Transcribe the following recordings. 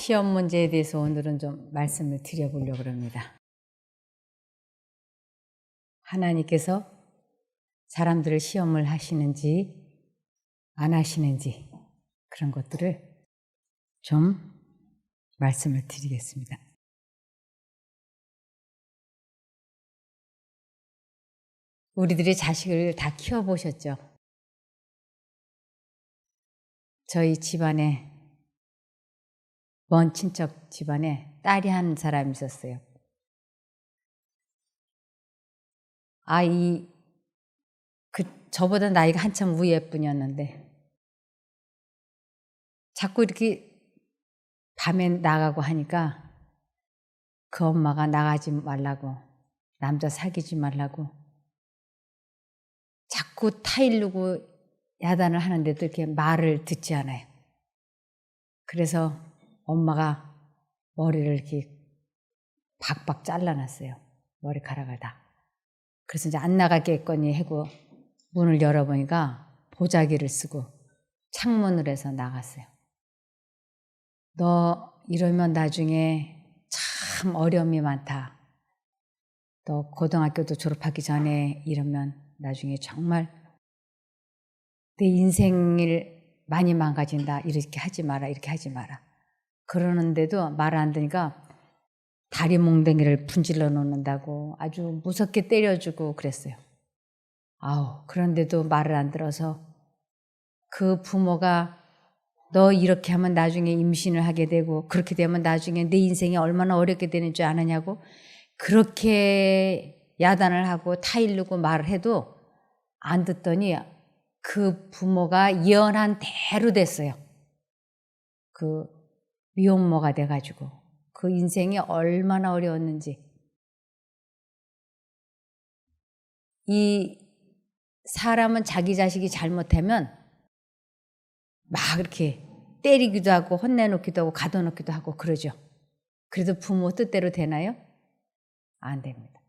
시험 문제에 대해서 오늘은 좀 말씀을 드려보려고 합니다. 하나님께서 사람들을 시험을 하시는지 안 하시는지 그런 것들을 좀 말씀을 드리겠습니다. 우리들이 자식을 다 키워보셨죠? 저희 집안에 먼 친척 집안에 딸이 한 사람이 있었어요. 저보다 나이가 한참 위에 뿐이었는데 자꾸 이렇게 밤에 나가고 하니까 그 엄마가 나가지 말라고, 남자 사귀지 말라고 자꾸 타이르고 야단을 하는데도 이렇게 말을 듣지 않아요. 그래서 엄마가 머리를 이렇게 박박 잘라놨어요. 머리카락을 다. 그래서 이제 안 나가겠거니 하고 문을 열어보니까 보자기를 쓰고 창문을 해서 나갔어요. 너 이러면 나중에 참 어려움이 많다. 너 고등학교도 졸업하기 전에 이러면 나중에 정말 내 인생을 많이 망가진다. 이렇게 하지 마라. 이렇게 하지 마라. 그러는데도 말 안 듣니까 다리 몽댕이를 분질러 놓는다고 아주 무섭게 때려주고 그랬어요. 그런데도 말을 안 들어서 그 부모가 너 이렇게 하면 나중에 임신을 하게 되고 그렇게 되면 나중에 내 인생이 얼마나 어렵게 되는 줄 아느냐고 그렇게 야단을 하고 타일르고 말을 해도 안 듣더니 그 부모가 예언한 대로 됐어요. 그 미혼모가 돼가지고 그 인생이 얼마나 어려웠는지. 이 사람은 자기 자식이 잘못하면 막 이렇게 때리기도 하고 혼내놓기도 하고 가둬놓기도 하고 그러죠. 그래도 부모 뜻대로 되나요? 안 됩니다.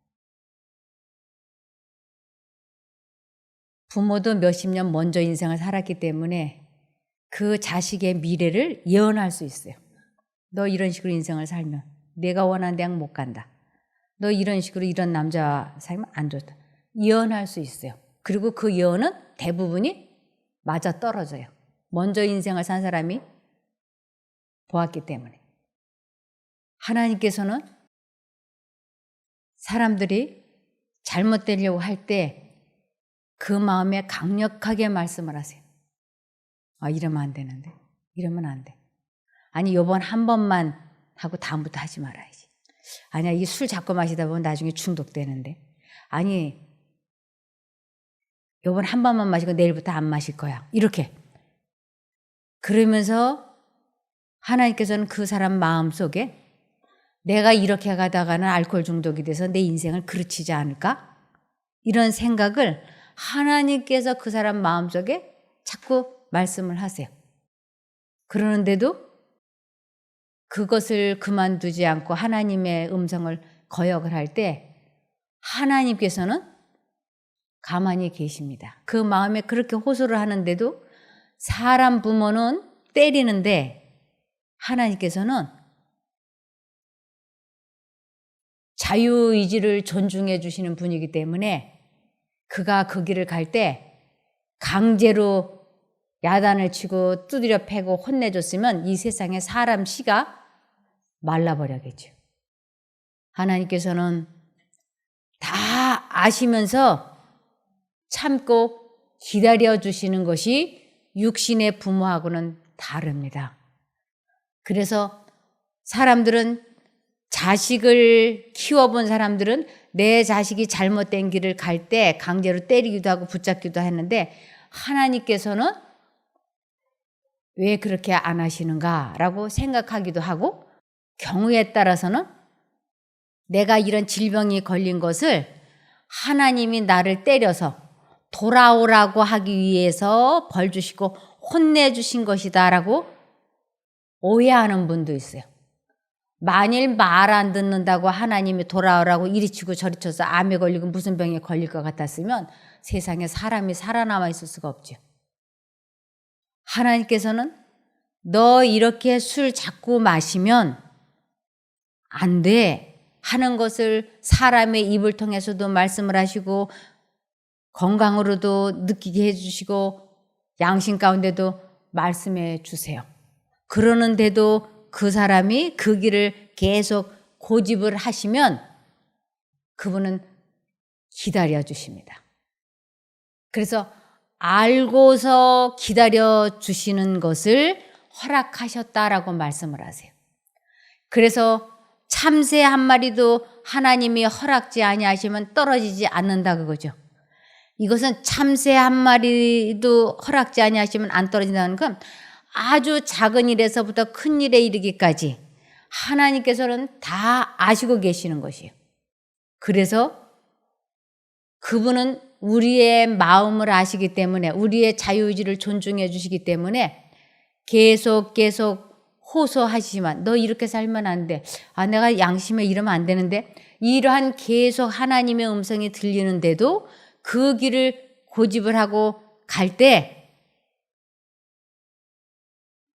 부모도 몇십 년 먼저 인생을 살았기 때문에 그 자식의 미래를 예언할 수 있어요. 너 이런 식으로 인생을 살면 내가 원하는 대학 못 간다. 너 이런 식으로 이런 남자와 살면 안 좋다. 예언할 수 있어요. 그리고 그 예언은 대부분이 맞아 떨어져요. 먼저 인생을 산 사람이 보았기 때문에. 하나님께서는 사람들이 잘못되려고 할 때 그 마음에 강력하게 말씀을 하세요. 이러면 안 되는데. 이러면 안 돼. 아니 요번 한 번만 하고 다음부터 하지 말아야지. 아니야 이 술 자꾸 마시다 보면 나중에 중독되는데. 아니 요번 한 번만 마시고 내일부터 안 마실 거야. 이렇게. 그러면서 하나님께서는 그 사람 마음속에 내가 이렇게 가다가는 알코올 중독이 돼서 내 인생을 그르치지 않을까? 이런 생각을 하나님께서 그 사람 마음속에 자꾸 말씀을 하세요. 그러는데도 그것을 그만두지 않고 하나님의 음성을 거역을 할 때 하나님께서는 가만히 계십니다. 그 마음에 그렇게 호소를 하는데도 사람 부모는 때리는데 하나님께서는 자유의지를 존중해 주시는 분이기 때문에 그가 그 길을 갈 때 강제로 야단을 치고 두드려 패고 혼내줬으면 이 세상에 사람 씨가 말라버려겠죠. 하나님께서는 다 아시면서 참고 기다려주시는 것이 육신의 부모하고는 다릅니다. 그래서 사람들은 자식을 키워본 사람들은 내 자식이 잘못된 길을 갈 때 강제로 때리기도 하고 붙잡기도 했는데 하나님께서는 왜 그렇게 안 하시는가라고 생각하기도 하고 경우에 따라서는 내가 이런 질병이 걸린 것을 하나님이 나를 때려서 돌아오라고 하기 위해서 벌 주시고 혼내주신 것이다 라고 오해하는 분도 있어요. 만일 말 안 듣는다고 하나님이 돌아오라고 이리 치고 저리 쳐서 암에 걸리고 무슨 병에 걸릴 것 같았으면 세상에 사람이 살아남아 있을 수가 없죠. 하나님께서는 너 이렇게 술 자꾸 마시면 안 돼 하는 것을 사람의 입을 통해서도 말씀을 하시고 건강으로도 느끼게 해주시고 양심 가운데도 말씀해 주세요. 그러는데도 그 사람이 그 길을 계속 고집을 하시면 그분은 기다려 주십니다. 그래서 알고서 기다려 주시는 것을 허락하셨다라고 말씀을 하세요. 그래서 참새 한 마리도 하나님이 허락지 아니하시면 떨어지지 않는다 그거죠. 이것은 참새 한 마리도 허락지 아니하시면 안 떨어진다는 건 아주 작은 일에서부터 큰 일에 이르기까지 하나님께서는 다 아시고 계시는 것이에요. 그래서 그분은 우리의 마음을 아시기 때문에 우리의 자유의지를 존중해 주시기 때문에 계속 호소하시지만 너 이렇게 살면 안 돼. 내가 양심에 이러면 안 되는데 이러한 계속 하나님의 음성이 들리는데도 그 길을 고집을 하고 갈 때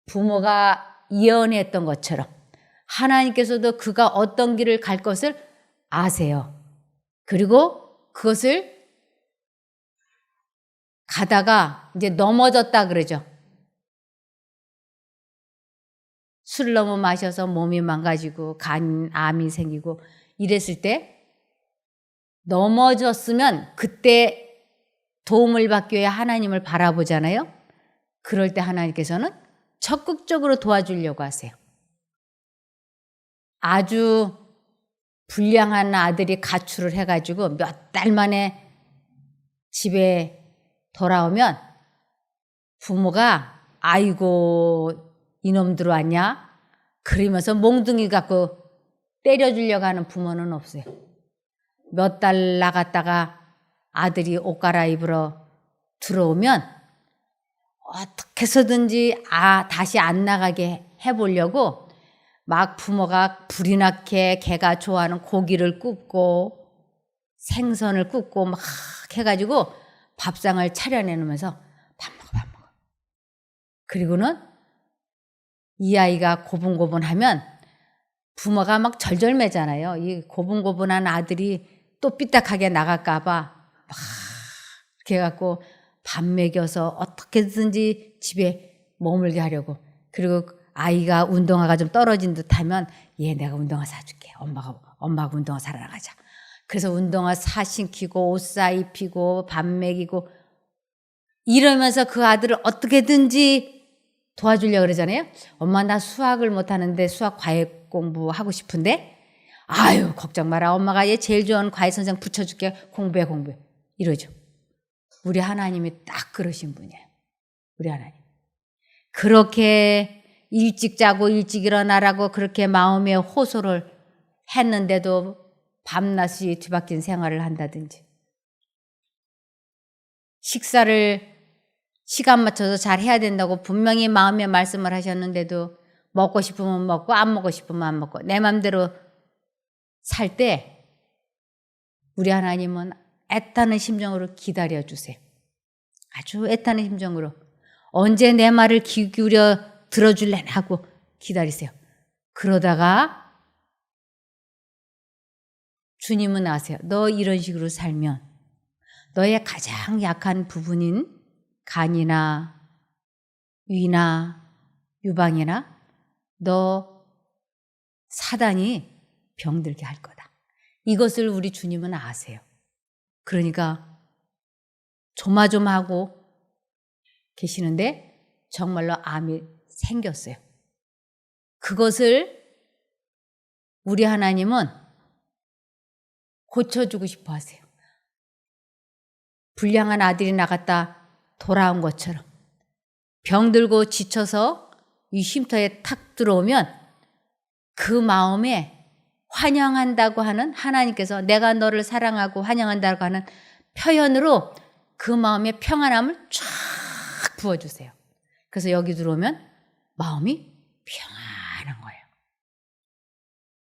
부모가 예언했던 것처럼 하나님께서도 그가 어떤 길을 갈 것을 아세요. 그리고 그것을 가다가 이제 넘어졌다 그러죠. 술 너무 마셔서 몸이 망가지고 암이 생기고 이랬을 때 넘어졌으면 그때 도움을 받기 위해 하나님을 바라보잖아요. 그럴 때 하나님께서는 적극적으로 도와주려고 하세요. 아주 불량한 아들이 가출을 해가지고 몇 달 만에 집에 돌아오면 부모가 아이고 이놈 들어왔냐? 그러면서 몽둥이 갖고 때려주려고 하는 부모는 없어요. 몇 달 나갔다가 아들이 옷 갈아입으러 들어오면 어떻게 해서든지 다시 안 나가게 해보려고 막 부모가 불이 나게 걔가 좋아하는 고기를 굽고 생선을 굽고 막 해가지고 밥상을 차려내놓으면서 밥 먹어. 그리고는 이 아이가 고분고분하면 부모가 막 절절매잖아요. 이 고분고분한 아들이 또 삐딱하게 나갈까 봐 막 이렇게 해갖고 밥 먹여서 어떻게든지 집에 머물게 하려고. 그리고 아이가 운동화가 좀 떨어진 듯하면 얘 내가 운동화 사줄게. 엄마가 운동화 사러 나가자. 그래서 운동화 사 신기고 옷 사 입히고 밥 먹이고 이러면서 그 아들을 어떻게든지 도와주려고 그러잖아요. 엄마 나 수학을 못하는데 수학 과외 공부하고 싶은데 아유 걱정 마라. 엄마가 얘 제일 좋아하는 과외 선생 붙여줄게. 공부해. 이러죠. 우리 하나님이 딱 그러신 분이에요. 우리 하나님. 그렇게 일찍 자고 일찍 일어나라고 그렇게 마음에 호소를 했는데도 밤낮이 뒤바뀐 생활을 한다든지 식사를 시간 맞춰서 잘 해야 된다고 분명히 마음에 말씀을 하셨는데도 먹고 싶으면 먹고 안 먹고 싶으면 안 먹고 내 맘대로 살 때 우리 하나님은 애타는 심정으로 기다려주세요. 아주 애타는 심정으로 언제 내 말을 귀 기울여 들어줄래나 하고 기다리세요. 그러다가 주님은 아세요. 너 이런 식으로 살면 너의 가장 약한 부분인 간이나 위나 유방이나 너 사단이 병들게 할 거다. 이것을 우리 주님은 아세요. 그러니까 조마조마하고 계시는데 정말로 암이 생겼어요. 그것을 우리 하나님은 고쳐주고 싶어 하세요. 불량한 아들이 나갔다 돌아온 것처럼 병들고 지쳐서 이 쉼터에 탁 들어오면 그 마음에 환영한다고 하는 하나님께서 내가 너를 사랑하고 환영한다고 하는 표현으로 그 마음에 평안함을 쫙 부어주세요. 그래서 여기 들어오면 마음이 평안한 거예요.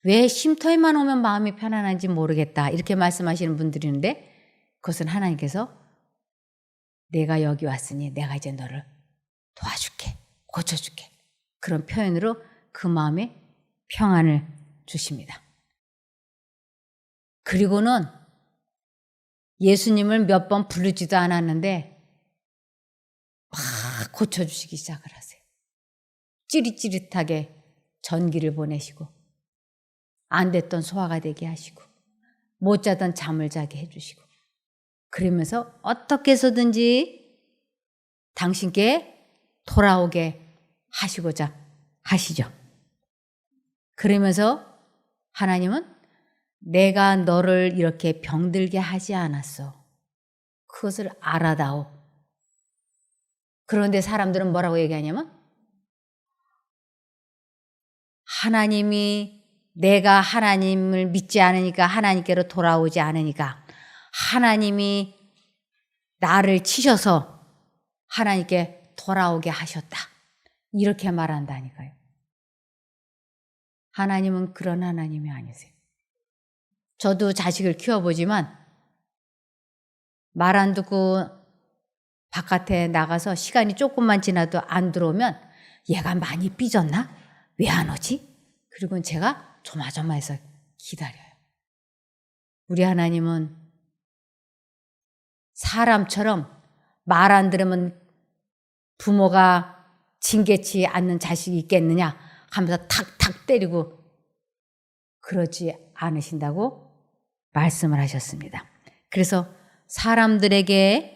왜 쉼터에만 오면 마음이 편안한지 모르겠다 이렇게 말씀하시는 분들이 있는데 그것은 하나님께서 내가 여기 왔으니 내가 이제 너를 도와줄게, 고쳐줄게. 그런 표현으로 그 마음에 평안을 주십니다. 그리고는 예수님을 몇 번 부르지도 않았는데 막 고쳐주시기 시작을 하세요. 찌릿찌릿하게 전기를 보내시고 안 됐던 소화가 되게 하시고 못 자던 잠을 자게 해주시고 그러면서 어떻게 해서든지 당신께 돌아오게 하시고자 하시죠. 그러면서 하나님은 내가 너를 이렇게 병들게 하지 않았어. 그것을 알아다오. 그런데 사람들은 뭐라고 얘기하냐면 하나님이 내가 하나님을 믿지 않으니까 하나님께로 돌아오지 않으니까 하나님이 나를 치셔서 하나님께 돌아오게 하셨다. 이렇게 말한다니까요. 하나님은 그런 하나님이 아니세요. 저도 자식을 키워보지만 말 안 듣고 바깥에 나가서 시간이 조금만 지나도 안 들어오면 얘가 많이 삐졌나? 왜 안 오지? 그리고 제가 조마조마해서 기다려요. 우리 하나님은 사람처럼 말 안 들으면 부모가 징계치 않는 자식이 있겠느냐 하면서 탁탁 때리고 그러지 않으신다고 말씀을 하셨습니다. 그래서 사람들에게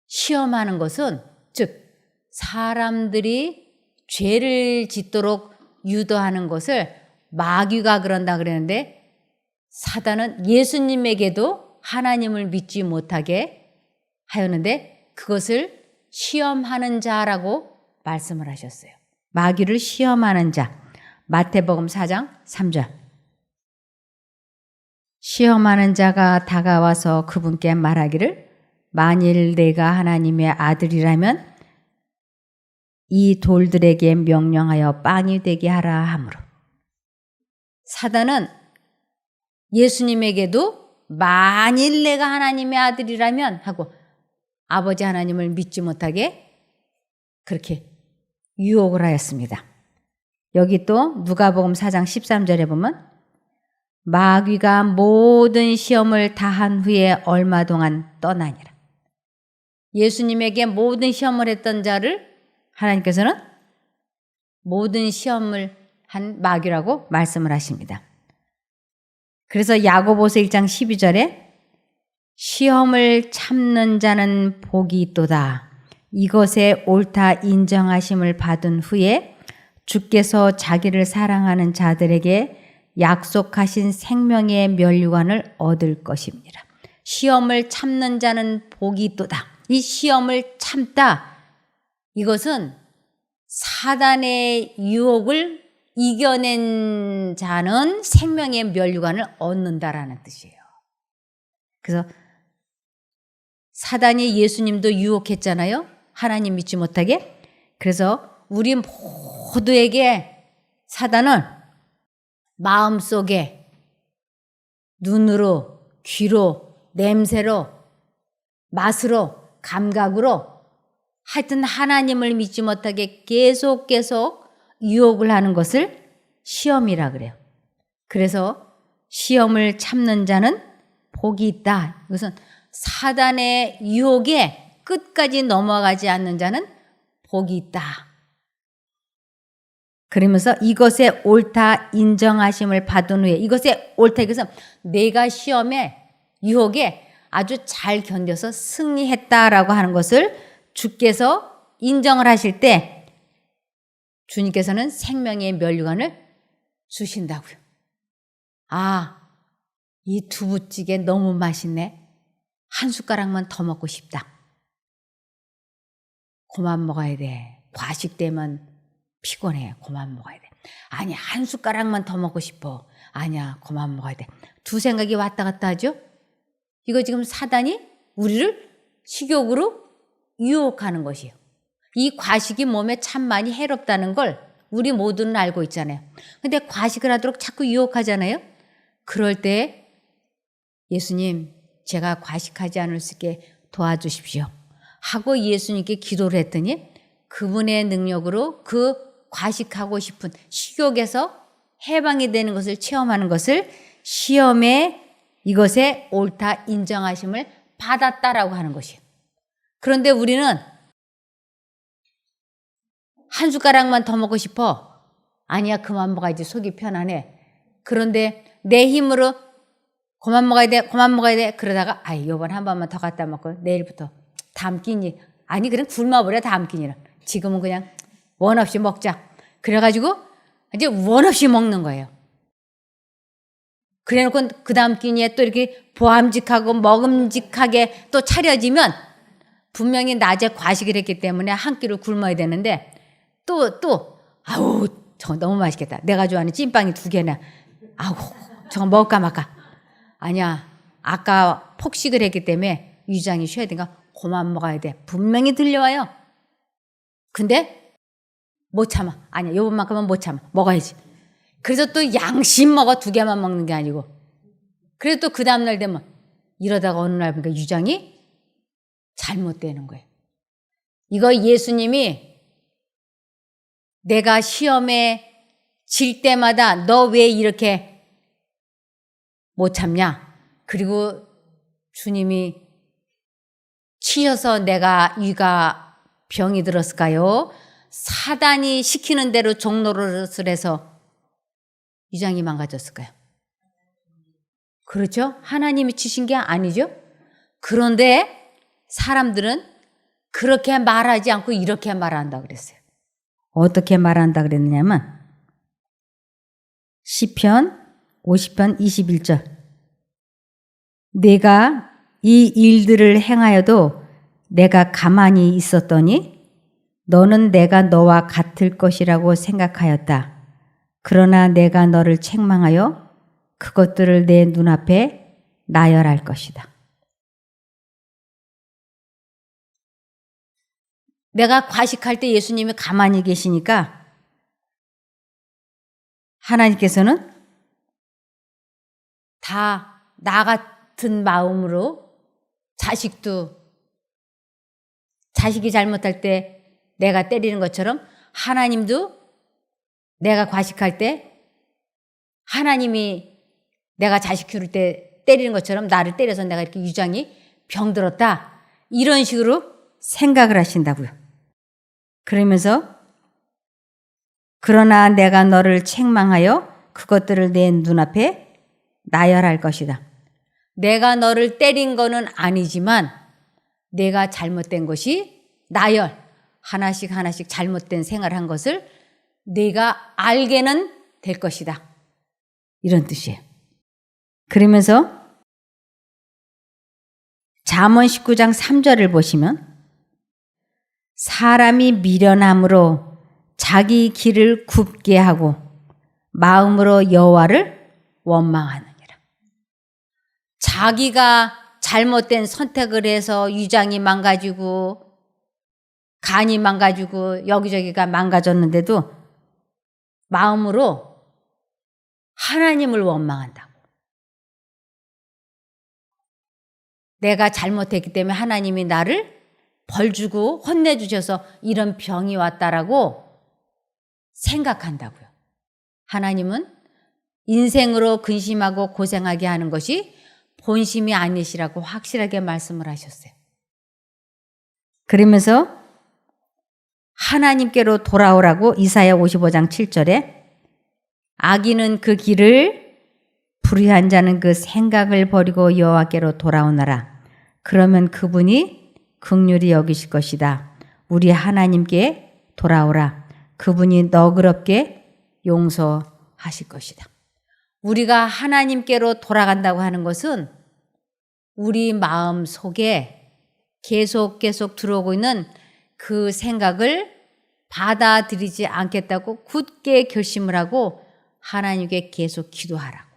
시험하는 것은 즉 사람들이 죄를 짓도록 유도하는 것을 마귀가 그런다 그랬는데 사단은 예수님에게도 하나님을 믿지 못하게 하였는데 그것을 시험하는 자라고 말씀을 하셨어요. 마귀를 시험하는 자. 마태복음 4장 3절. 시험하는 자가 다가와서 그분께 말하기를 만일 내가 하나님의 아들이라면 이 돌들에게 명령하여 빵이 되게 하라 하므로. 사단은 예수님에게도 만일 내가 하나님의 아들이라면 하고 아버지 하나님을 믿지 못하게 그렇게 유혹을 하였습니다. 여기 또 누가복음 4장 13절에 보면 마귀가 모든 시험을 다한 후에 얼마 동안 떠나니라. 예수님에게 모든 시험을 했던 자를 하나님께서는 모든 시험을 한 마귀라고 말씀을 하십니다. 그래서 야고보서 1장 12절에 시험을 참는 자는 복이 있도다. 이것에 옳다 인정하심을 받은 후에 주께서 자기를 사랑하는 자들에게 약속하신 생명의 면류관을 얻을 것입니다. 시험을 참는 자는 복이 있도다. 이 시험을 참다. 이것은 사단의 유혹을 이겨낸 자는 생명의 면류관을 얻는다라는 뜻이에요. 그래서 사단이 예수님도 유혹했잖아요. 하나님 믿지 못하게. 그래서 우리 모두에게 사단은 마음속에 눈으로, 귀로, 냄새로, 맛으로, 감각으로 하여튼 하나님을 믿지 못하게 계속 유혹을 하는 것을 시험이라 그래요. 그래서 시험을 참는 자는 복이 있다. 이것은 사단의 유혹에 끝까지 넘어가지 않는 자는 복이 있다. 그러면서 이것에 옳다 인정하심을 받은 후에 이것에 옳다 이것은 내가 시험에 유혹에 아주 잘 견뎌서 승리했다라고 하는 것을 주께서 인정을 하실 때 주님께서는 생명의 면류관을 주신다고요. 아, 이 두부찌개 너무 맛있네. 한 숟가락만 더 먹고 싶다. 그만 먹어야 돼. 과식되면 피곤해. 그만 먹어야 돼. 아니, 한 숟가락만 더 먹고 싶어. 아니야, 그만 먹어야 돼. 두 생각이 왔다 갔다 하죠? 이거 지금 사단이 우리를 식욕으로 유혹하는 것이에요. 이 과식이 몸에 참 많이 해롭다는 걸 우리 모두는 알고 있잖아요. 근데 과식을 하도록 자꾸 유혹하잖아요. 그럴 때 예수님, 제가 과식하지 않을 수 있게 도와주십시오 하고 예수님께 기도를 했더니 그분의 능력으로 그 과식하고 싶은 식욕에서 해방이 되는 것을 체험하는 것을 시험에 이것에 옳다 인정하심을 받았다라고 하는 것이에요. 그런데 우리는 한 숟가락만 더 먹고 싶어. 아니야, 그만 먹어야지. 속이 편하네. 그런데 내 힘으로 그만 먹어야 돼, 그만 먹어야 돼. 그러다가 요번 한 번만 더 갖다 먹고 내일부터 다음 끼니. 아니 그냥 굶어버려 다음 끼니는. 지금은 그냥 원 없이 먹자. 그래가지고 이제 원 없이 먹는 거예요. 그래놓고 그 다음 끼니에 또 이렇게 보암직하고 먹음직하게 또 차려지면 분명히 낮에 과식을 했기 때문에 한 끼를 굶어야 되는데 아우 저거 너무 맛있겠다. 내가 좋아하는 찐빵이 2개나. 아우 저거 먹을까 말까. 아니야. 아까 폭식을 했기 때문에 위장이 쉬어야 되니까 그만 먹어야 돼. 분명히 들려와요. 근데 못 참아. 아니야. 요번만큼은 못 참아. 먹어야지. 그래서 또 양심 먹어 2개만 먹는 게 아니고. 그래서 또 그 다음날 되면 이러다가 어느 날 보니까 위장이 잘못되는 거예요. 이거 예수님이 내가 시험에 질 때마다 너 왜 이렇게 못 참냐? 그리고 주님이 치여서 내가 위가 병이 들었을까요? 사단이 시키는 대로 종노릇을 해서 위장이 망가졌을까요? 그렇죠? 하나님이 치신 게 아니죠? 그런데 사람들은 그렇게 말하지 않고 이렇게 말한다 그랬어요. 어떻게 말한다 그랬냐면 시편 50편 21절 내가 이 일들을 행하여도 내가 가만히 있었더니 너는 내가 너와 같을 것이라고 생각하였다. 그러나 내가 너를 책망하여 그것들을 내 눈앞에 나열할 것이다. 내가 과식할 때 예수님이 가만히 계시니까 하나님께서는 다 나 같은 마음으로 자식이 잘못할 때 내가 때리는 것처럼 하나님도 내가 과식할 때 하나님이 내가 자식 키울 때 때리는 것처럼 나를 때려서 내가 이렇게 위장이 병들었다. 이런 식으로 생각을 하신다고요. 그러면서 그러나 내가 너를 책망하여 그것들을 내 눈앞에 나열할 것이다. 내가 너를 때린 거는 아니지만 내가 잘못된 것이 나열, 하나씩 잘못된 생활을 한 것을 내가 알게는 될 것이다. 이런 뜻이에요. 그러면서 잠언 19장 3절을 보시면 사람이 미련함으로 자기 길을 굽게 하고 마음으로 여호와를 원망하느니라. 자기가 잘못된 선택을 해서 위장이 망가지고 간이 망가지고 여기저기가 망가졌는데도 마음으로 하나님을 원망한다고. 내가 잘못했기 때문에 하나님이 나를 벌 주고 혼내주셔서 이런 병이 왔다라고 생각한다고요. 하나님은 인생으로 근심하고 고생하게 하는 것이 본심이 아니시라고 확실하게 말씀을 하셨어요. 그러면서 하나님께로 돌아오라고 이사야 55장 7절에 악인은 그 길을 불의한 자는 그 생각을 버리고 여호와께로 돌아오너라. 그러면 그분이 긍휼히 여기실 것이다. 우리 하나님께 돌아오라. 그분이 너그럽게 용서하실 것이다. 우리가 하나님께로 돌아간다고 하는 것은 우리 마음 속에 계속 들어오고 있는 그 생각을 받아들이지 않겠다고 굳게 결심을 하고 하나님께 계속 기도하라고.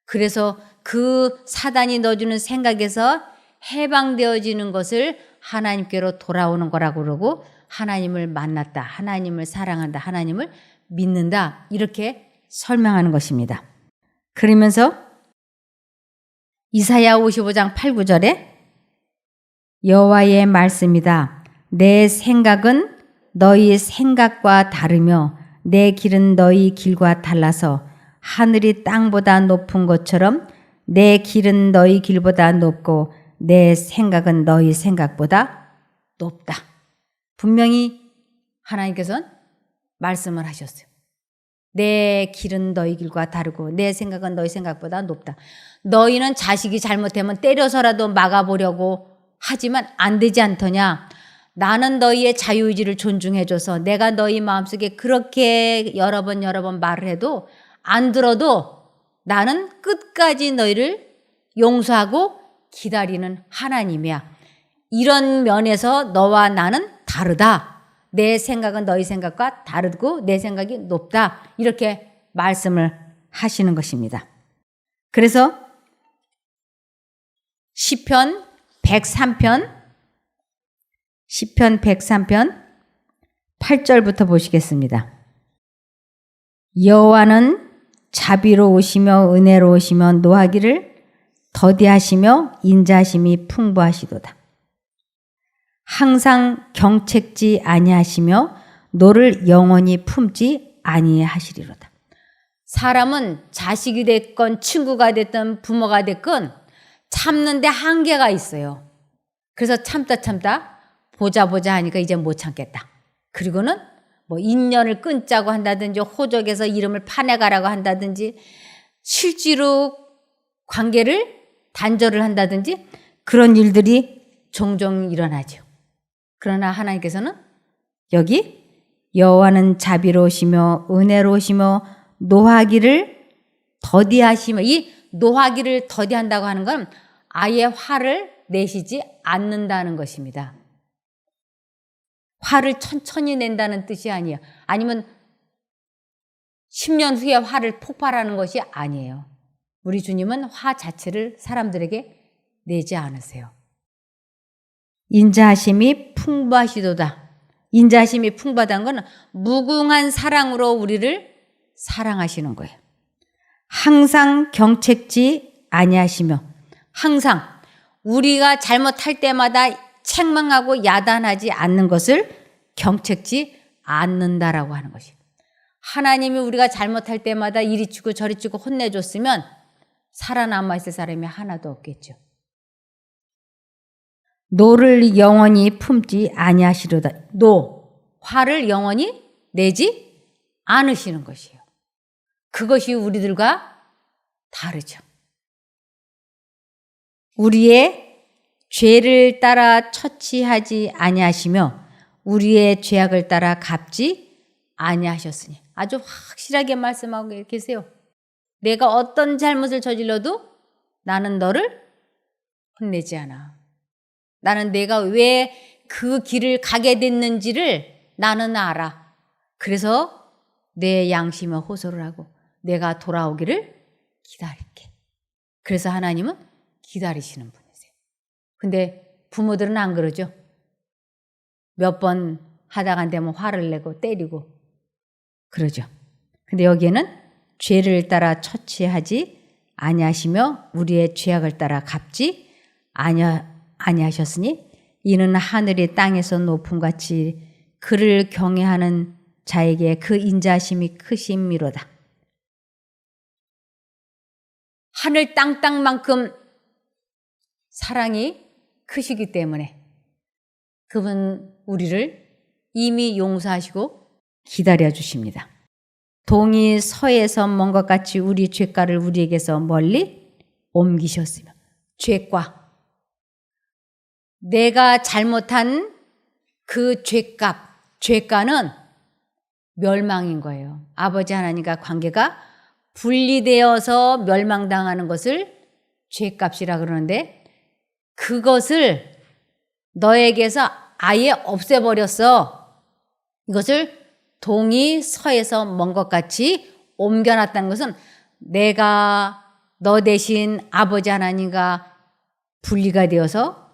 그래서 그 사단이 넣어주는 생각에서 해방되어지는 것을 하나님께로 돌아오는 거라고 그러고 하나님을 만났다, 하나님을 사랑한다, 하나님을 믿는다 이렇게 설명하는 것입니다. 그러면서 이사야 55장 8, 9절에 여호와의 말씀이다. 내 생각은 너희 생각과 다르며 내 길은 너희 길과 달라서 하늘이 땅보다 높은 것처럼 내 길은 너희 길보다 높고 내 생각은 너희 생각보다 높다. 분명히 하나님께서는 말씀을 하셨어요. 내 길은 너희 길과 다르고 내 생각은 너희 생각보다 높다. 너희는 자식이 잘못하면 때려서라도 막아보려고 하지만 안 되지 않더냐. 나는 너희의 자유의지를 존중해줘서 내가 너희 마음속에 그렇게 여러 번 말을 해도 안 들어도 나는 끝까지 너희를 용서하고 기다리는 하나님이야. 이런 면에서 너와 나는 다르다. 내 생각은 너희 생각과 다르고 내 생각이 높다. 이렇게 말씀을 하시는 것입니다. 그래서 시편 103편 8절부터 보시겠습니다. 여호와는 자비로우시며 은혜로우시며 노하기를 더디하시며 인자하심이 풍부하시도다. 항상 경책지 아니하시며 노를 영원히 품지 아니하시리로다. 사람은 자식이 됐건 친구가 됐든 부모가 됐건 참는데 한계가 있어요. 그래서 참다 보자 하니까 이제 못 참겠다. 그리고는 뭐 인연을 끊자고 한다든지 호적에서 이름을 파내가라고 한다든지 실제로 관계를 단절을 한다든지 그런 일들이 종종 일어나죠. 그러나 하나님께서는 여기 여호와는 자비로우시며 은혜로우시며 노하기를 더디하시며, 이 노하기를 더디한다고 하는 건 아예 화를 내시지 않는다는 것입니다. 화를 천천히 낸다는 뜻이 아니에요. 아니면 10년 후에 화를 폭발하는 것이 아니에요. 우리 주님은 화 자체를 사람들에게 내지 않으세요. 인자하심이 풍부하시도다. 인자하심이 풍부하다는 건 무궁한 사랑으로 우리를 사랑하시는 거예요. 항상 경책지 아니하시며, 항상 우리가 잘못할 때마다 책망하고 야단하지 않는 것을 경책지 않는다라고 하는 것이에요. 하나님이 우리가 잘못할 때마다 이리 치고 저리 치고 혼내줬으면 살아남아 있을 사람이 하나도 없겠죠. 노를 영원히 품지 아니하시려다. 화를 영원히 내지 않으시는 것이에요. 그것이 우리들과 다르죠. 우리의 죄를 따라 처치하지 아니하시며 우리의 죄악을 따라 갚지 아니하셨으니. 아주 확실하게 말씀하고 계세요. 내가 어떤 잘못을 저질러도 나는 너를 혼내지 않아. 나는 내가 왜 그 길을 가게 됐는지를 나는 알아. 그래서 내 양심에 호소를 하고 내가 돌아오기를 기다릴게. 그래서 하나님은 기다리시는 분이세요. 근데 부모들은 안 그러죠. 몇 번 하다가 안 되면 화를 내고 때리고 그러죠. 근데 여기에는 죄를 따라 처치하지 아니하시며 우리의 죄악을 따라 갚지 아니하셨으니 이는 하늘이 땅에서 높음같이 그를 경외하는 자에게 그 인자하심이 크심이로다. 하늘 땅만큼 사랑이 크시기 때문에 그분 우리를 이미 용서하시고 기다려 주십니다. 동이 서에서 먼 것 같이 우리 죄가를 우리에게서 멀리 옮기셨으며, 죄가, 내가 잘못한 그 죄가는 멸망인 거예요. 아버지 하나님과 관계가 분리되어서 멸망당하는 것을 죄값이라 그러는데 그것을 너에게서 아예 없애버렸어. 이것을 동이 서에서 먼 것 같이 옮겨놨다는 것은 내가 너 대신 아버지 하나님과 분리가 되어서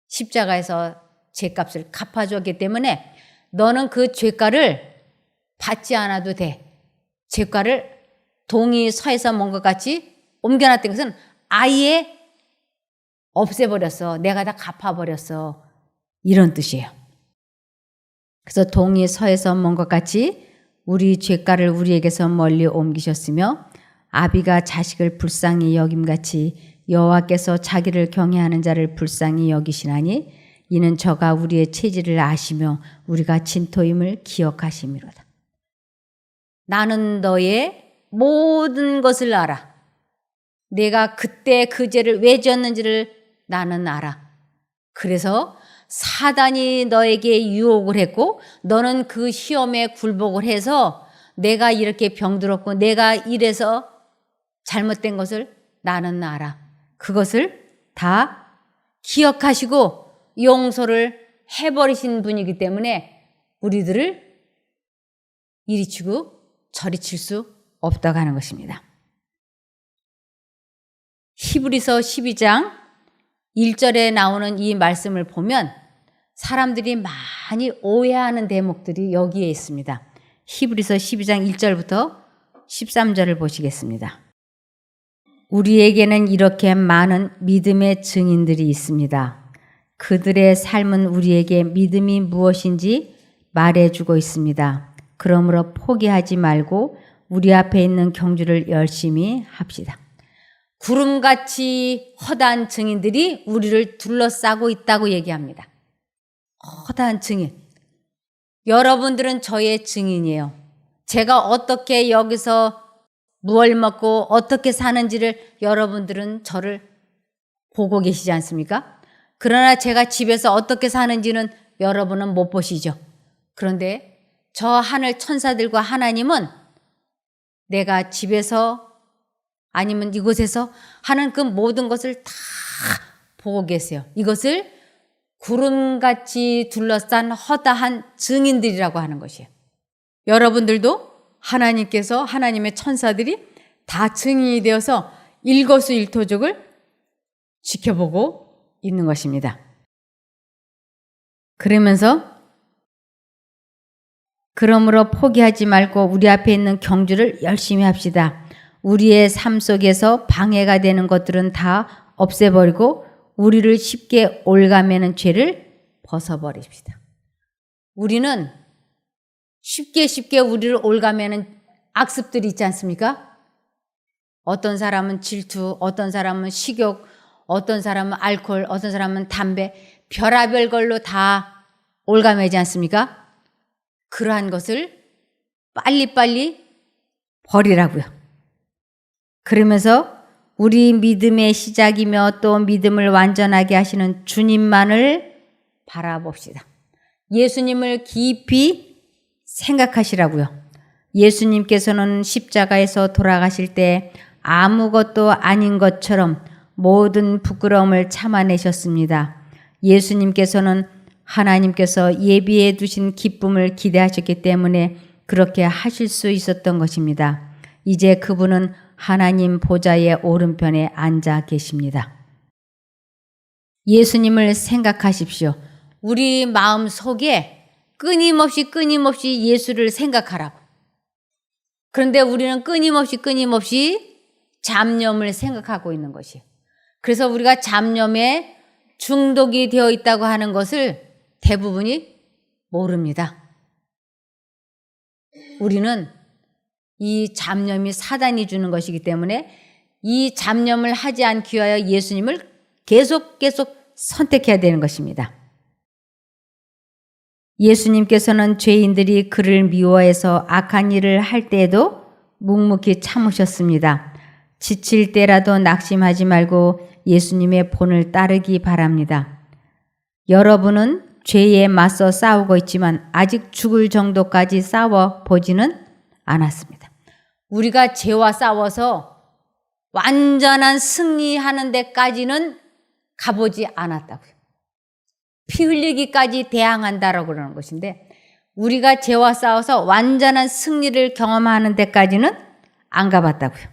십자가에서 죄값을 갚아주었기 때문에 너는 그 죄가를 받지 않아도 돼. 죄가를 동이 서에서 먼 것 같이 옮겨놨다는 것은 아예 없애버렸어. 내가 다 갚아버렸어. 이런 뜻이에요. 그래서 동이 서에서 먼 것 같이 우리 죄가를 우리에게서 멀리 옮기셨으며 아비가 자식을 불쌍히 여김같이 여호와께서 자기를 경외하는 자를 불쌍히 여기시나니 이는 저가 우리의 체질을 아시며 우리가 진토임을 기억하심이로다. 나는 너의 모든 것을 알아. 내가 그때 그 죄를 왜 지었는지를 나는 알아. 그래서 사단이 너에게 유혹을 했고 너는 그 시험에 굴복을 해서 내가 이렇게 병들었고 내가 이래서 잘못된 것을 나는 알아. 그것을 다 기억하시고 용서를 해버리신 분이기 때문에 우리들을 이리 치고 저리 칠 수 없다고 하는 것입니다. 히브리서 12장 1절에 나오는 이 말씀을 보면 사람들이 많이 오해하는 대목들이 여기에 있습니다. 히브리서 12장 1절부터 13절을 보시겠습니다. 우리에게는 이렇게 많은 믿음의 증인들이 있습니다. 그들의 삶은 우리에게 믿음이 무엇인지 말해주고 있습니다. 그러므로 포기하지 말고 우리 앞에 있는 경주를 열심히 합시다. 구름같이 허다한 증인들이 우리를 둘러싸고 있다고 얘기합니다. 허다한 증인. 여러분들은 저의 증인이에요. 제가 어떻게 여기서 무얼 먹고 어떻게 사는지를 여러분들은 저를 보고 계시지 않습니까? 그러나 제가 집에서 어떻게 사는지는 여러분은 못 보시죠. 그런데 저 하늘 천사들과 하나님은 내가 집에서 아니면 이곳에서 하는 그 모든 것을 다 보고 계세요. 이것을 구름같이 둘러싼 허다한 증인들이라고 하는 것이에요. 여러분들도 하나님께서 하나님의 천사들이 다 증인이 되어서 일거수일투족을 지켜보고 있는 것입니다. 그러므로 포기하지 말고 우리 앞에 있는 경주를 열심히 합시다. 우리의 삶 속에서 방해가 되는 것들은 다 없애버리고 우리를 쉽게 올가매는 죄를 벗어버립시다. 우리는 쉽게 우리를 올가매는 악습들이 있지 않습니까? 어떤 사람은 질투, 어떤 사람은 식욕, 어떤 사람은 알코올, 어떤 사람은 담배, 별의별 걸로 다 올가매지 않습니까? 그러한 것을 빨리빨리 버리라고요. 그러면서 우리 믿음의 시작이며 또 믿음을 완전하게 하시는 주님만을 바라봅시다. 예수님을 깊이 생각하시라고요. 예수님께서는 십자가에서 돌아가실 때 아무것도 아닌 것처럼 모든 부끄러움을 참아내셨습니다. 예수님께서는 하나님께서 예비해 두신 기쁨을 기대하셨기 때문에 그렇게 하실 수 있었던 것입니다. 이제 그분은 하나님 보좌의 오른편에 앉아 계십니다. 예수님을 생각하십시오. 우리 마음 속에 끊임없이 예수를 생각하라고. 그런데 우리는 끊임없이 잡념을 생각하고 있는 것이에요. 그래서 우리가 잡념에 중독이 되어 있다고 하는 것을 대부분이 모릅니다. 우리는 이 잡념이 사단이 주는 것이기 때문에 이 잡념을 하지 않기 위하여 예수님을 계속 선택해야 되는 것입니다. 예수님께서는 죄인들이 그를 미워해서 악한 일을 할 때에도 묵묵히 참으셨습니다. 지칠 때라도 낙심하지 말고 예수님의 본을 따르기 바랍니다. 여러분은 죄에 맞서 싸우고 있지만 아직 죽을 정도까지 싸워보지는 않았습니다. 우리가 죄와 싸워서 완전한 승리하는 데까지는 가보지 않았다고요. 피 흘리기까지 대항한다라고 그러는 것인데 우리가 죄와 싸워서 완전한 승리를 경험하는 데까지는 안 가봤다고요.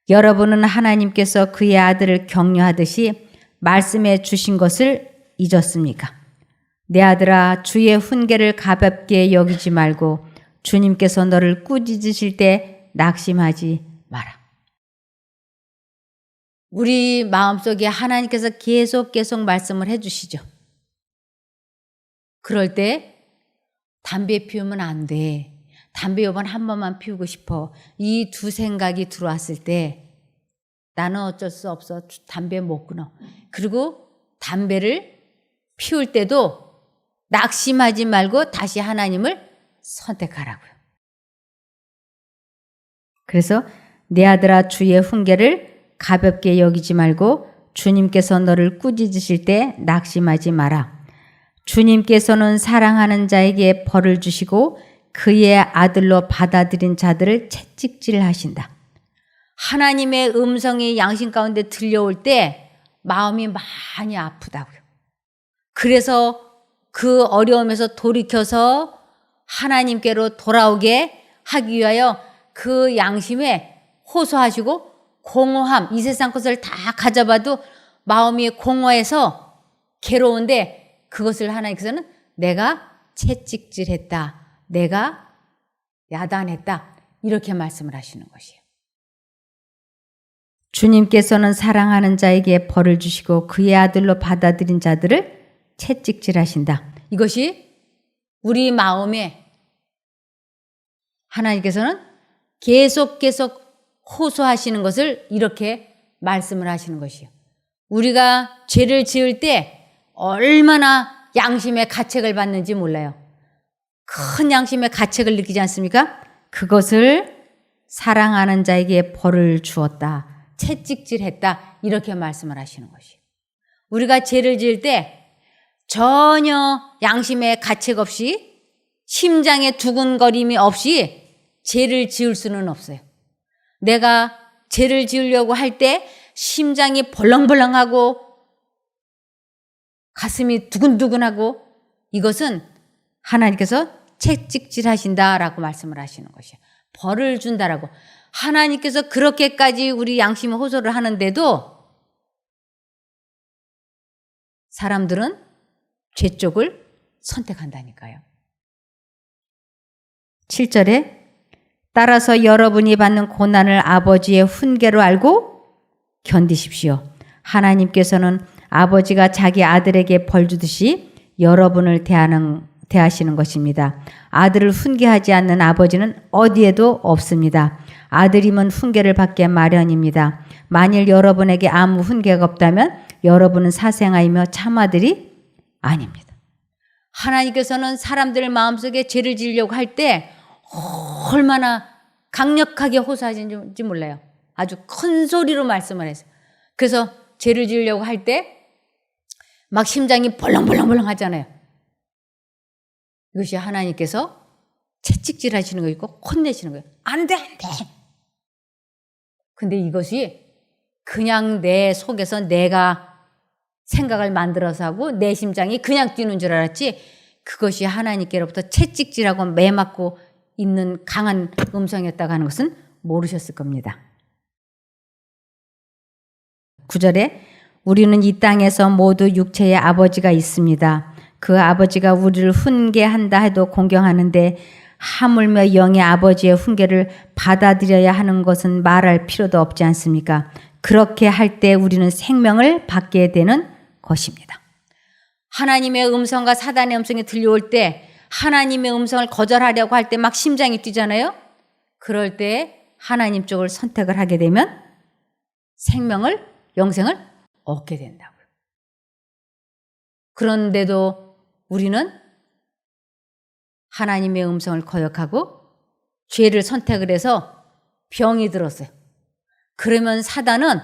여러분은 하나님께서 그의 아들을 격려하듯이 말씀해 주신 것을 잊었습니까? 내 아들아, 주의 훈계를 가볍게 여기지 말고 주님께서 너를 꾸짖으실 때 낙심하지 마라. 우리 마음속에 하나님께서 계속 말씀을 해주시죠. 그럴 때 담배 피우면 안 돼. 담배 요번 한 번만 피우고 싶어. 이 두 생각이 들어왔을 때 나는 어쩔 수 없어. 담배 못 끊어. 그리고 담배를 피울 때도 낙심하지 말고 다시 하나님을 선택하라고요. 그래서 내 아들아 주의 훈계를 가볍게 여기지 말고 주님께서 너를 꾸짖으실 때 낙심하지 마라. 주님께서는 사랑하는 자에게 벌을 주시고 그의 아들로 받아들인 자들을 채찍질하신다. 하나님의 음성이 양심 가운데 들려올 때 마음이 많이 아프다고요. 그래서 그 어려움에서 돌이켜서 하나님께로 돌아오게 하기 위하여 그 양심에 호소하시고 공허함, 이 세상 것을 다 가져봐도 마음이 공허해서 괴로운데 그것을 하나님께서는 내가 채찍질했다. 내가 야단했다. 이렇게 말씀을 하시는 것이에요. 주님께서는 사랑하는 자에게 벌을 주시고 그의 아들로 받아들인 자들을 채찍질하신다. 이것이 우리 마음에 하나님께서는 계속 호소하시는 것을 이렇게 말씀을 하시는 것이에요. 우리가 죄를 지을 때 얼마나 양심의 가책을 받는지 몰라요. 큰 양심의 가책을 느끼지 않습니까? 그것을 사랑하는 자에게 벌을 주었다. 채찍질했다. 이렇게 말씀을 하시는 것이에요. 우리가 죄를 지을 때 전혀 양심의 가책 없이 심장의 두근거림이 없이 죄를 지을 수는 없어요. 내가 죄를 지으려고 할 때 심장이 벌렁벌렁하고 가슴이 두근두근하고 이것은 하나님께서 채찍질하신다라고 말씀을 하시는 것이에요. 벌을 준다라고. 하나님께서 그렇게까지 우리 양심의 호소를 하는데도 사람들은 죄 쪽을 선택한다니까요. 7절에 따라서 여러분이 받는 고난을 아버지의 훈계로 알고 견디십시오. 하나님께서는 아버지가 자기 아들에게 벌 주듯이 여러분을 대하시는 것입니다. 아들을 훈계하지 않는 아버지는 어디에도 없습니다. 아들이면 훈계를 받게 마련입니다. 만일 여러분에게 아무 훈계가 없다면 여러분은 사생아이며 참아들이 아닙니다. 하나님께서는 사람들 마음속에 죄를 지으려고 할 때 얼마나 강력하게 호소하시는지 몰라요. 아주 큰 소리로 말씀을 해서. 그래서 죄를 지으려고 할 때 막 심장이 벌렁벌렁벌렁 하잖아요. 이것이 하나님께서 채찍질 하시는 거 있고 혼내시는 거예요. 안 돼, 안 돼. 근데 이것이 그냥 내 속에서 내가 생각을 만들어서 하고 내 심장이 그냥 뛰는 줄 알았지 그것이 하나님께로부터 채찍질하고 매맞고 있는 강한 음성이었다고 하는 것은 모르셨을 겁니다. 9절에 우리는 이 땅에서 모두 육체의 아버지가 있습니다. 그 아버지가 우리를 훈계한다 해도 공경하는데 하물며 영의 아버지의 훈계를 받아들여야 하는 것은 말할 필요도 없지 않습니까? 그렇게 할 때 우리는 생명을 받게 되는 것입니다. 하나님의 음성과 사단의 음성이 들려올 때 하나님의 음성을 거절하려고 할 때 막 심장이 뛰잖아요. 그럴 때 하나님 쪽을 선택을 하게 되면 생명을, 영생을 얻게 된다고요. 그런데도 우리는 하나님의 음성을 거역하고 죄를 선택을 해서 병이 들었어요. 그러면 사단은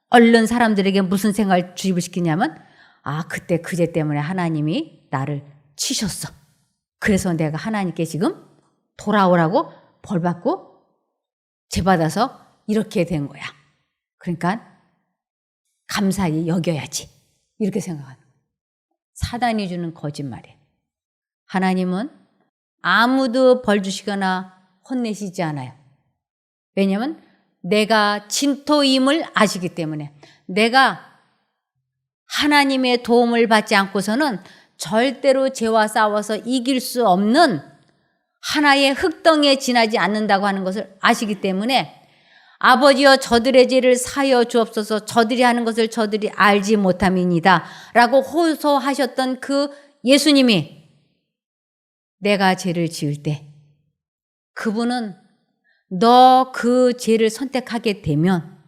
얼른 사람들에게 무슨 생각을 주입을 시키냐면 그때 그 죄 때문에 하나님이 나를 치셨어. 그래서 내가 하나님께 지금 돌아오라고 벌받고 죄받아서 이렇게 된 거야. 그러니까 감사히 여겨야지. 이렇게 생각하는 거예요. 사단이 주는 거짓말이에요. 하나님은 아무도 벌 주시거나 혼내시지 않아요. 왜냐하면 내가 진토임을 아시기 때문에 내가 하나님의 도움을 받지 않고서는 절대로 죄와 싸워서 이길 수 없는 하나의 흙덩이에 지나지 않는다고 하는 것을 아시기 때문에 아버지여 저들의 죄를 사하여 주옵소서 저들이 하는 것을 저들이 알지 못함이니이다 라고 호소하셨던 그 예수님이 내가 죄를 지을 때 그분은 너 그 죄를 선택하게 되면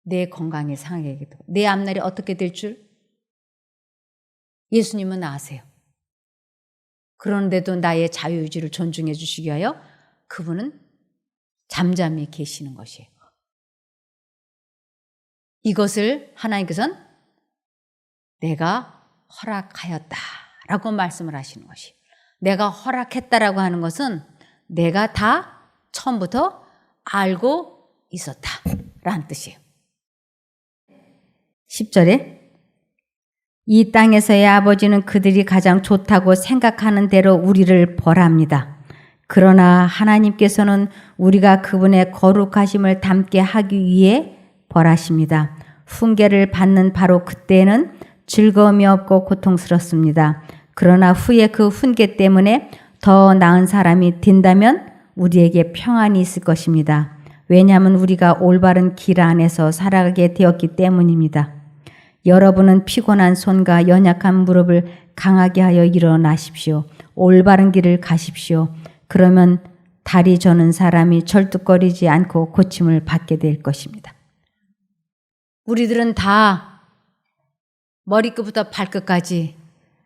내 건강이 상하게 되고 내 앞날이 어떻게 될 줄 예수님은 아세요. 그런데도 나의 자유의지를 존중해 주시기 위하여 그분은 잠잠히 계시는 것이에요. 이것을 하나님께서는 내가 허락하였다라고 말씀을 하시는 것이에요. 내가 허락했다라고 하는 것은 내가 다 처음부터 알고 있었다라는 뜻이에요. 10절에 이 땅에서의 아버지는 그들이 가장 좋다고 생각하는 대로 우리를 벌합니다. 그러나 하나님께서는 우리가 그분의 거룩하심을 닮게 하기 위해 벌하십니다. 훈계를 받는 바로 그때는 즐거움이 없고 고통스럽습니다. 그러나 후에 그 훈계 때문에 더 나은 사람이 된다면 우리에게 평안이 있을 것입니다. 왜냐하면 우리가 올바른 길 안에서 살아가게 되었기 때문입니다. 여러분은 피곤한 손과 연약한 무릎을 강하게 하여 일어나십시오. 올바른 길을 가십시오. 그러면 다리 저는 사람이 절뚝거리지 않고 고침을 받게 될 것입니다. 우리들은 다 머리끝부터 발끝까지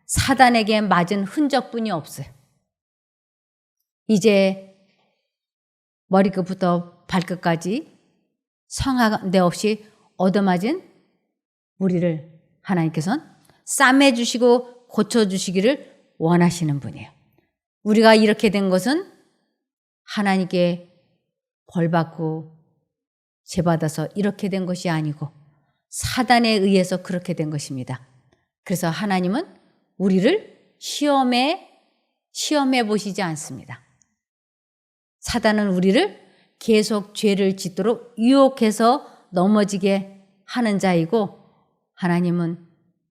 사단에게 맞은 흔적뿐이 없어요. 이제 머리끝부터 발끝까지 성하대 없이 얻어맞은 우리를 하나님께서는 싸매주시고 고쳐주시기를 원하시는 분이에요. 우리가 이렇게 된 것은 하나님께 벌받고 죄받아서 이렇게 된 것이 아니고 사단에 의해서 그렇게 된 것입니다. 그래서 하나님은 우리를 시험해 보시지 않습니다. 사단은 우리를 계속 죄를 짓도록 유혹해서 넘어지게 하는 자이고 하나님은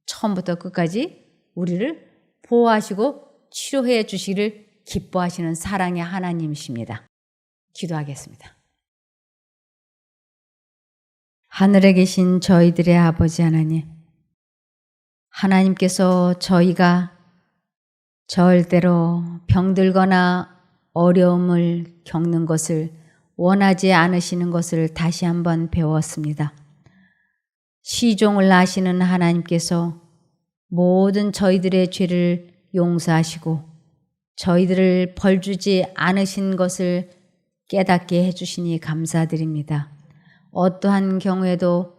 처음부터 끝까지 우리를 보호하시고 치료해 주시기를 기뻐하시는 사랑의 하나님이십니다. 기도하겠습니다. 하늘에 계신 저희들의 아버지 하나님, 하나님께서 저희가 절대로 병들거나 어려움을 겪는 것을 원하지 않으시는 것을 다시 한번 배웠습니다. 시종을 아시는 하나님께서 모든 저희들의 죄를 용서하시고 저희들을 벌주지 않으신 것을 깨닫게 해주시니 감사드립니다. 어떠한 경우에도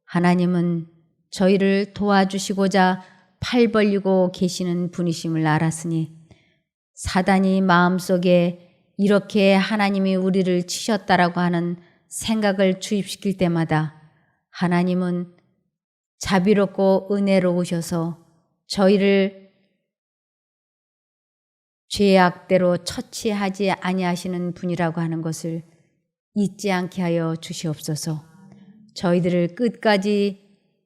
하나님은 저희를 도와주시고자 팔 벌리고 계시는 분이심을 알았으니 사단이 마음속에 이렇게 하나님이 우리를 치셨다라고 하는 생각을 주입시킬 때마다 하나님은 자비롭고 은혜로우셔서 저희를 죄악대로 처치하지 아니하시는 분이라고 하는 것을 잊지 않게 하여 주시옵소서. 저희들을 끝까지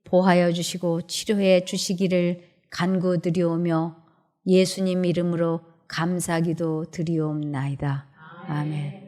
보호하여 주시고 치료해 주시기를 간구드리오며 예수님 이름으로 감사기도 드리옵나이다. 아멘.